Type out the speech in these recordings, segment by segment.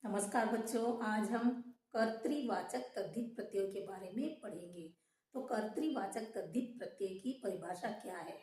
नमस्कार बच्चों, आज हम कर्तृवाचक तद्धित प्रत्ययों के बारे में पढ़ेंगे। तो कर्तृवाचक तद्धित प्रत्यय की परिभाषा क्या है?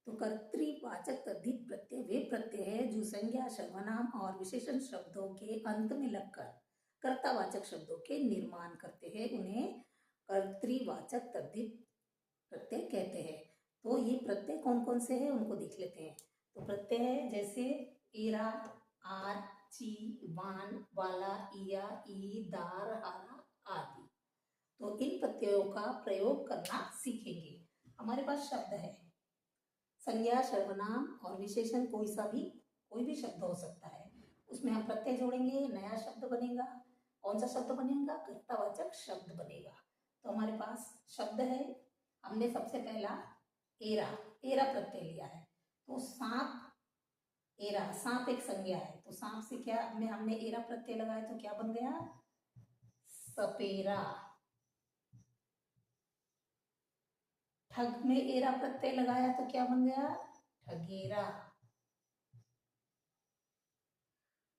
तो कर्तृवाचक तद्धित प्रत्यय वे प्रत्यय है जो संज्ञा, सर्वनाम और विशेषण शब्दों के अंत में लगकर कर्तावाचक शब्दों के निर्माण करते हैं। उन्हें कर्तृवाचक तद्धित प्रत्यय कहते हैं। तो ये प्रत्यय कौन कौन से हैं उनको देख लेते हैं। तो प्रत्यय है जैसे एरा, आर, ची, वान, वाला, इया, ई, दार, हारा आदि। तो इन प्रत्ययों का प्रयोग करना सीखेंगे। हमारे पास शब्द है, संज्ञा, सर्वनाम और विशेषण कोई भी शब्द हो सकता है। उसमें हम प्रत्यय जोड़ेंगे, नया शब्द बनेगा। कौन सा शब्द बनेगा? कर्तावाचक शब्द बनेगा। तो हमारे पास शब्द है, हमने सबसे पहला एरा एरा प्रत्यय लिया है। तो सांप, एरा, सांप एक संज्ञा है। तो सांप से क्या में हमने एरा प्रत्यय लगाया तो क्या बन गया? सपेरा। ठग में एरा प्रत्यय लगाया तो क्या बन गया? ठगेरा।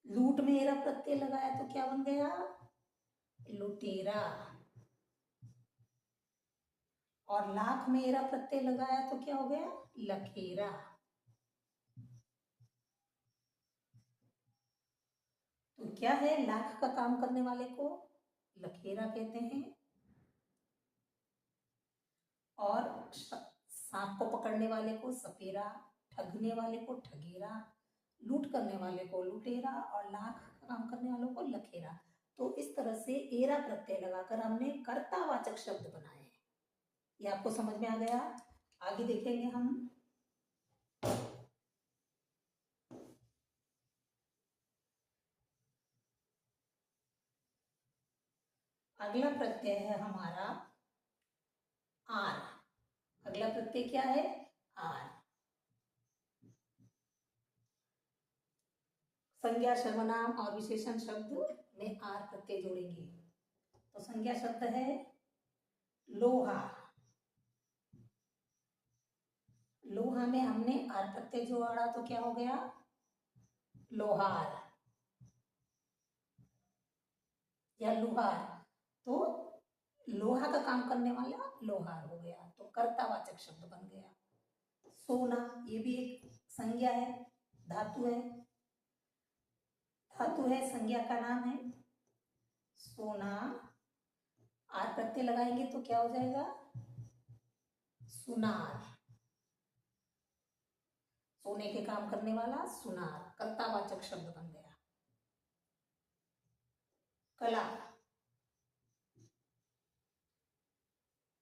लूट में एरा प्रत्यय लगाया तो क्या बन गया? लुटेरा। और लाख में एरा प्रत्यय लगाया तो क्या हो गया? लखेरा। तो क्या है? लाख का काम करने वाले को लखेरा कहते हैं, और सांप को पकड़ने वाले को सपेरा, ठगने वाले को ठगेरा, लूट करने वाले को लुटेरा और लाख का काम करने वालों को लखेरा। तो इस तरह से एरा प्रत्यय लगाकर हमने कर्तावाचक शब्द बनाए हैं। ये आपको समझ में आ गया? आगे देखेंगे हम। अगला प्रत्यय है हमारा आर। अगला प्रत्यय क्या है? आर। संज्ञा, सर्वनाम और विशेषण शब्द में आर प्रत्यय जोड़ेंगे। तो संज्ञा शब्द है लोहा। लोहा में हमने आर प्रत्यय जोड़ा तो क्या हो गया? लोहार या लुहार। तो लोहा का काम करने वाला लोहार हो गया, तो कर्तावाचक शब्द बन गया। सोना, ये भी एक संज्ञा है, धातु है। धातु है, संज्ञा का नाम है सोना। आर प्रत्यय लगाएंगे तो क्या हो जाएगा? सुनार। सोने के काम करने वाला सुनार, कर्तावाचक शब्द बन गया। कला,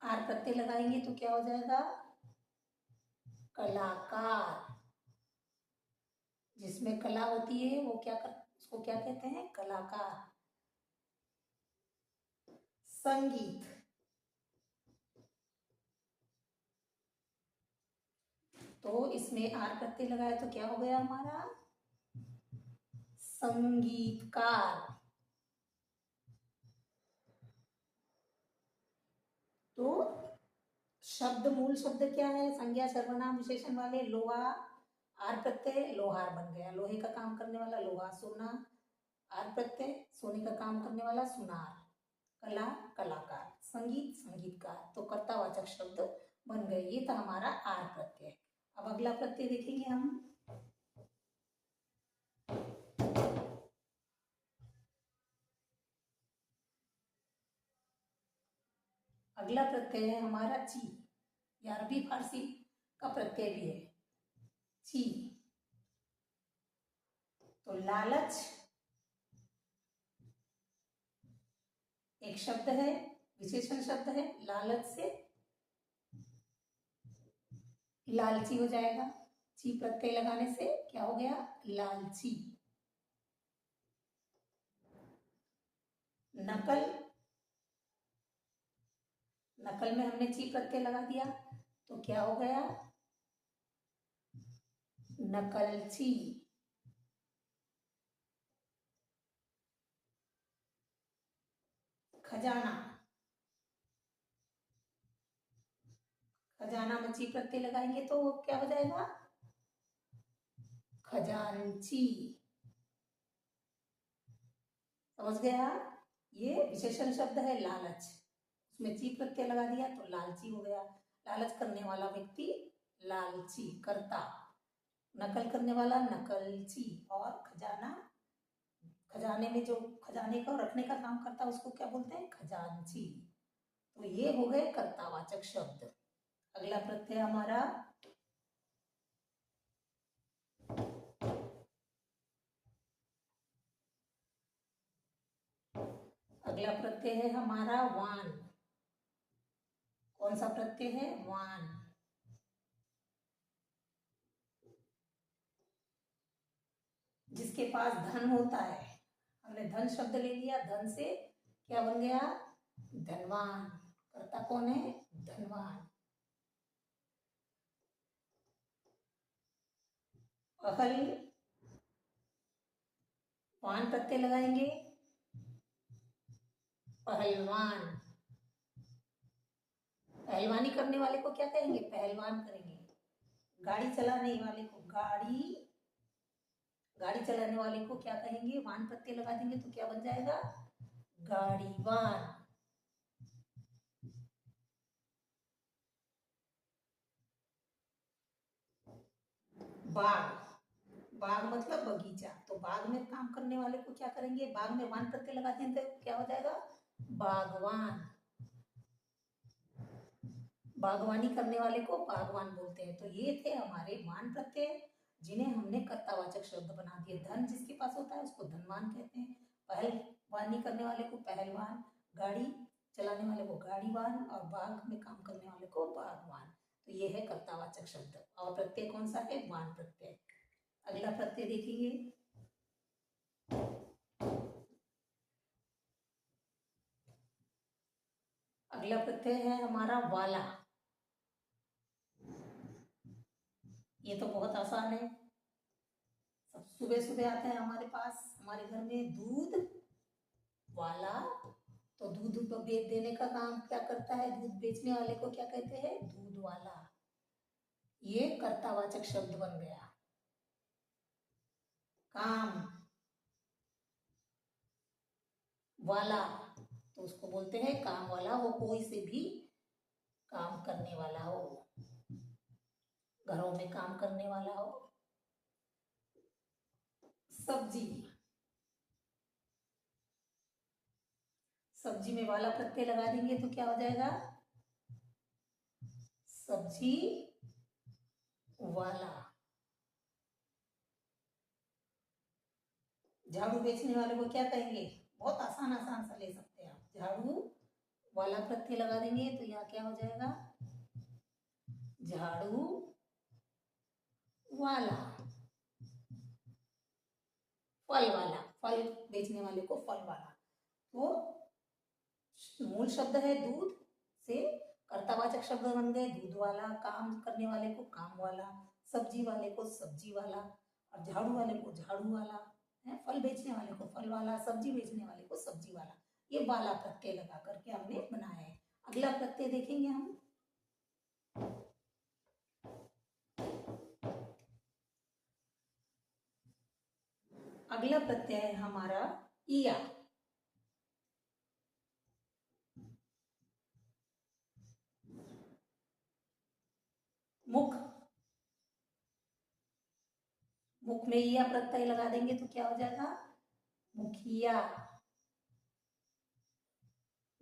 आर प्रत्यय लगाएंगे तो क्या हो जाएगा? कलाकार। जिसमें कला होती है वो उसको क्या कहते हैं? कलाकार। संगीत, तो इसमें आर प्रत्यय लगाया तो क्या हो गया हमारा? संगीतकार। तो शब्द, मूल शब्द क्या है? संज्ञा, सर्वनाम, विशेषण वाले लोहा, आर प्रत्यय लोहार बन गया। लोहे का काम करने वाला लोहा। सोना, आर प्रत्यय सोने का काम करने वाला सुनार। कला, कलाकार। संगीत, संगीतकार। तो कर्तावाचक शब्द बन गए। ये था हमारा आर प्रत्यय। अब अगला प्रत्यय देखेंगे हम। अगला प्रत्यय है हमारा ची। ये अरबी फारसी का प्रत्यय भी है, ची। तो लालच एक शब्द है, विशेषण शब्द है। लालच से लालची हो जाएगा। ची प्रत्यय लगाने से क्या हो गया? लालची। नकल, नकल में हमने ची प्रत्यय लगा दिया तो क्या हो गया? नकलची। खजाना, खजाना में ची प्रत्यय लगाएंगे तो क्या हो जाएगा? खजांची। समझ गया? ये विशेषण शब्द है लालच, उसमें ची प्रत्यय लगा दिया तो लालची हो गया। लालच करने वाला व्यक्ति लालची, कर्ता। नकल करने वाला नकलची, और खजाना, खजाने में जो खजाने को रखने का काम करता है उसको क्या बोलते हैं? खजांची। तो ये हो गए कर्तावाचक शब्द। अगला प्रत्यय हमारा अगला प्रत्यय है हमारा वान। कौन सा प्रत्यय है? वान। जिसके पास धन होता है, हमने धन शब्द ले लिया, धन से क्या बन गया? धनवान। कर्ता कौन है? धनवान। पहल, वान प्रत्यय लगाएंगे, पहलवान। पहलवानी करने वाले को क्या कहेंगे? पहलवान करेंगे। गाड़ी चलाने वाले को गाड़ी चलाने वाले को क्या कहेंगे? वान प्रत्यय लगा देंगे तो क्या बन जाएगा? गाड़ीवान। बाग, बाग मतलब बगीचा, तो बाग में काम करने वाले को क्या करेंगे? बाग में वान प्रत्यय लगा देंगे तो क्या हो जाएगा? बागवान। बागवानी करने वाले को बागवान बोलते हैं। तो ये थे हमारे वान प्रत्यय, जिन्हें हमने कर्तावाचक शब्द बना दिए। धन जिसके पास होता है उसको धनवान कहते हैं, पहलवानी करने वाले को पहलवान, गाड़ी चलाने वाले को गाड़ीवान, और बाग में काम करने वाले को बागवान। तो ये है कर्तावाचक शब्द। और प्रत्यय कौन सा है? वान प्रत्यय। अगला प्रत्यय देखेंगे, अगला प्रत्यय है हमारा वाला। ये तो बहुत आसान है, सब सुबह सुबह आते हैं हमारे पास, हमारे घर में दूध वाला। तो दूध बेच देने का काम क्या करता है? दूध बेचने वाले को क्या कहते हैं? दूध वाला। ये कर्तावाचक शब्द बन गया। काम वाला, तो उसको बोलते हैं काम वाला। वो कोई से भी काम करने वाला हो, घरों में काम करने वाला हो। सब्जी, सब्जी में वाला प्रत्यय लगा देंगे तो क्या हो जाएगा? सब्जी वाला। झाड़ू बेचने वाले को क्या कहेंगे? बहुत आसान आसान सा ले सकते हैं आप। झाड़ू वाला प्रत्यय लगा देंगे तो यहाँ क्या हो जाएगा? झाड़ू वाला। फल वाला, फल बेचने वाले को फल वाला। तो मूल शब्द है दूध से कर्तावाचक शब्द बन गए दूध वाला, काम करने वाले को काम वाला, सब्जी वाले को सब्जी वाला, और झाड़ू वाले को झाड़ू वाला है, फल बेचने वाले को फल वाला, सब्जी बेचने वाले को सब्जी वाला। ये वाला प्रत्यय लगा करके हमने बनाया है। अगला प्रत्यय देखेंगे हम, अगला प्रत्यय है हमारा इया। मुख, मुख में इया प्रत्यय लगा देंगे तो क्या हो जाएगा? मुखिया।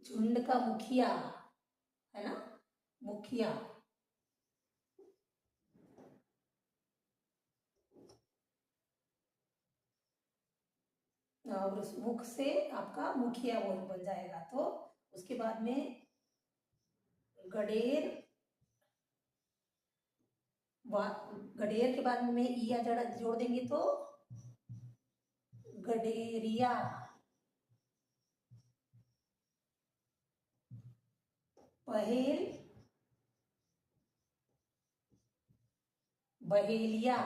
झुंड का मुखिया है ना, मुखिया। और उस मुख से आपका मुखिया वो बन जाएगा। तो उसके बाद में गडेर, गडेर के बाद में इया जड़ा जोड़ देंगे तो गडेरिया। पहेल, बहेलिया।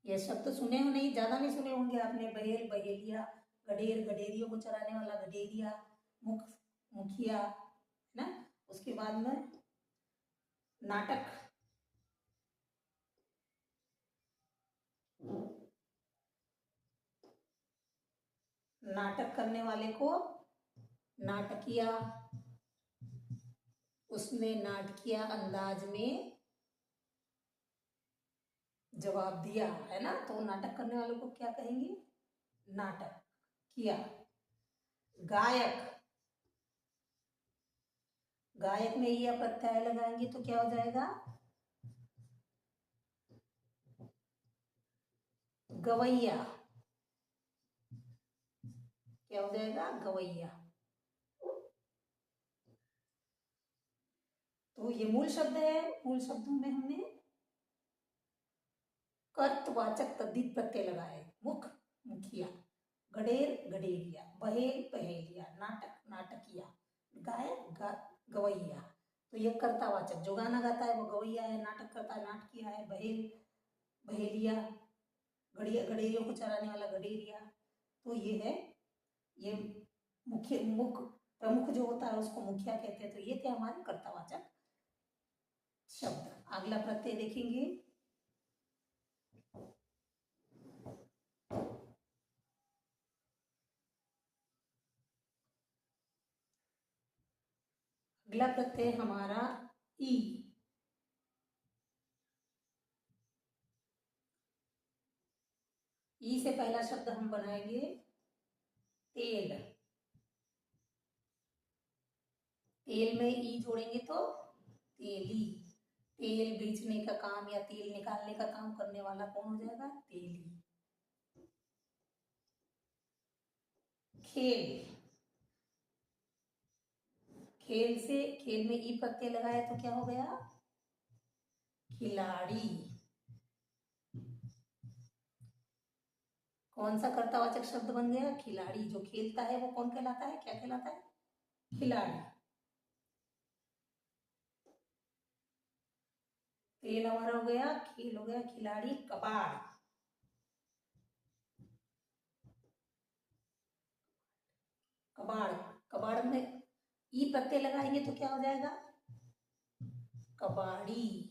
ये शब्द सुने हो नहीं, ज्यादा नहीं सुने होंगे आपने। बहेल बहेलिया, गडेर गडेरियों को चराने वाला गडेरिया, मुख मुखिया है ना। उसके बाद में नाटक, नाटक करने वाले को नाटकिया, उसने नाटकीय अंदाज में जवाब दिया, है ना। तो नाटक करने वालों को क्या कहेंगे? नाटक किया। गायक, गायक में यह प्रत्यय लगाएंगे तो क्या हो जाएगा? गवैया। क्या हो जाएगा? गवैया। तो ये मूल शब्द है। मूल शब्दों में हमने कर्तवाचक तद्धित प्रत्यय लगाए। मुख, मुखिया। गडेर, गडेरिया। बहेल, बहेलिया। नाटक, नाटकिया। गायक, गवैया। तो ये कर्तावाचक, जो गाना गाता है वो गवैया है, नाटक करता है नाटकिया है, बहेल, बहेलिया, गड़िया, गडेरियों को चराने वाला गडेरिया। तो ये है, ये मुख्य, मुख, प्रमुख जो होता है उसको मुखिया कहते हैं। तो ये थे हमारे कर्तावाचक शब्द। अगला प्रत्यय देखेंगे। अगला प्रत्यय हमारा ई। ई से पहला शब्द हम बनाएंगे तेल। तेल में ई जोड़ेंगे तो तेली। तेल बेचने का काम या तेल निकालने का काम करने वाला कौन हो जाएगा? तेली। खेल, खेल से, खेल में ई प्रत्यय लगाया तो क्या हो गया? खिलाड़ी। कौन सा कर्तावाचक शब्द बन गया? खिलाड़ी। जो खेलता है वो कौन कहलाता है? क्या कहलाता है? खिलाड़ी। तेल हमारा हो गया, खेल हो गया, खिलाड़ी। कबाड़, कबाड़। कबाड़ में ई प्रत्यय लगाएंगे तो क्या हो जाएगा? कबाड़ी।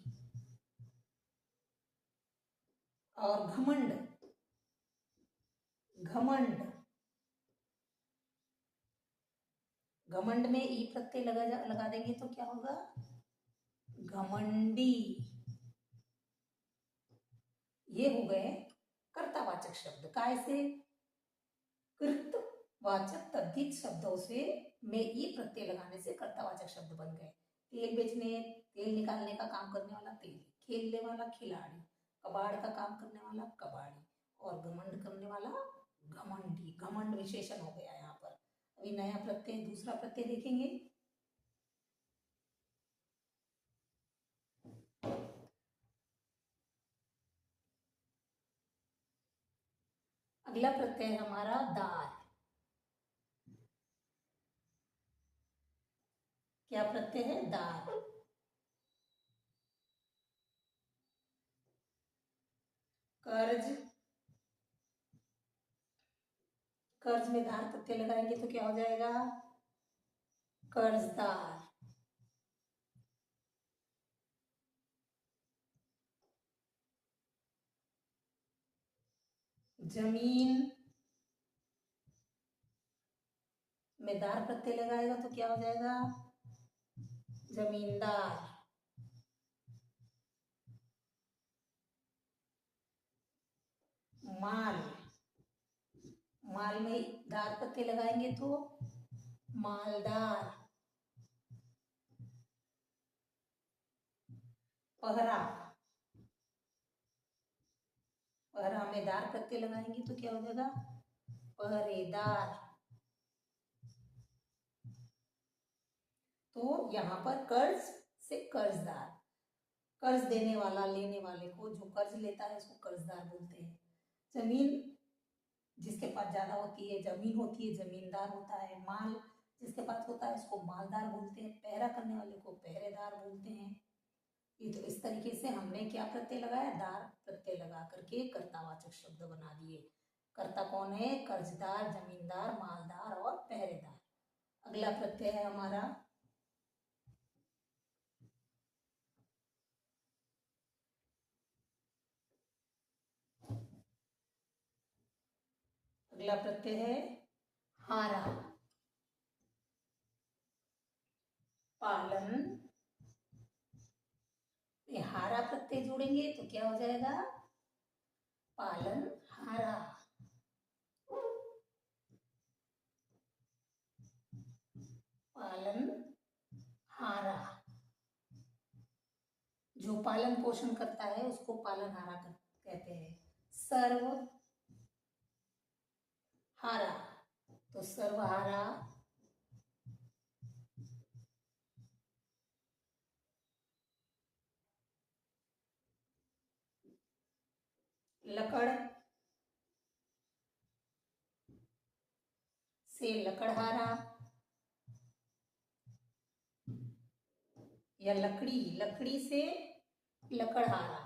और घमंड, घमंड। घमंड में ई प्रत्यय लगा देंगे तो क्या होगा? घमंडी। ये हो गए कर्तावाचक शब्द। काय से? कृतवाचक तद्धित शब्दों से में ई प्रत्यय लगाने से कर्तावाचक शब्द बन गए। तेल बेचने, तेल निकालने का काम करने वाला तेल, खेलने वाला खिलाड़ी, कबाड़ का काम करने वाला कबाड़ी, और घमंड करने वाला घमंडी। घमंड विशेषण हो गया यहाँ पर। अभी नया प्रत्यय, दूसरा प्रत्यय देखेंगे। अगला प्रत्यय हमारा दार। क्या प्रत्यय है? दार। कर्ज, कर्ज में दार प्रत्यय लगाएंगे तो क्या हो जाएगा? कर्जदार। जमीन में दार प्रत्यय लगाएगा तो क्या हो जाएगा? जमींदार। माल, माल में दार प्रत्यय लगाएंगे तो मालदार। पहरा, पहरा में दार प्रत्यय लगाएंगे तो क्या हो जाएगा? पहरेदार। तो यहाँ पर कर्ज से कर्जदार, कर्ज देने वाला, लेने वाले को, जो कर्ज लेता है उसको कर्जदार बोलते हैं। जमीन जिसके पास ज्यादा होती है, जमीन होती है, जमींदार होता है। माल जिसके पास होता है उसको मालदार बोलते हैं। पहरा करने वाले को पहरेदार बोलते हैं। ये तो इस तरीके से हमने क्या प्रत्यय लगाया? दार प्रत्यय लगा करके कर्तावाचक शब्द बना दिए। कर्ता कौन है? कर्जदार, जमींदार, मालदार और पहरेदार। अगला प्रत्यय है हमारा अगला प्रत्यय है हारा, पालन में हारा प्रत्यय जोड़ेंगे तो क्या हो जाएगा, पालन हारा। पालन हारा, जो पालन पोषण करता है उसको पालनहारा कहते हैं। सर्व हारा, तो सर्वहारा लकड़ से लकड़हारा, या लकड़ी, लकड़ी से लकड़हारा।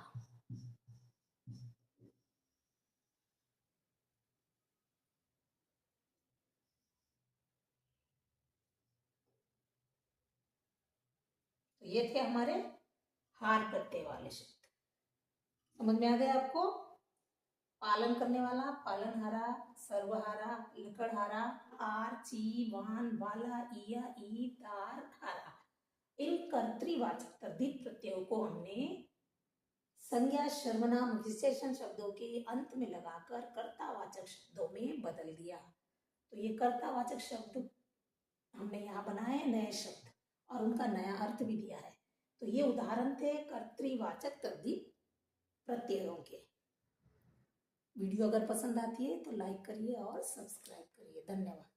तो ये थे हमारे हार प्रत्यय वाले शब्द। समझ में आ गया आपको? पालन करने वाला, पालनहारा, सर्वहारा, लकड़हारा, आर, ची, वान, वाला, इया, ई, तार, हारा। इन कर्तृवाचक तद्धित प्रत्ययों को हमने संज्ञा, सर्वनाम, विशेषण शब्दों के अंत में लगाकर कर्तावाचक शब्दों में बदल दिया। तो ये कर्तावाचक शब्द हमने यहाँ बनाए नए शब्द और उनका नया अर्थ भी दिया है। तो ये उदाहरण थे कर्तृवाचक तद्धित प्रत्ययों के। वीडियो अगर पसंद आती है तो लाइक करिए और सब्सक्राइब करिए। धन्यवाद।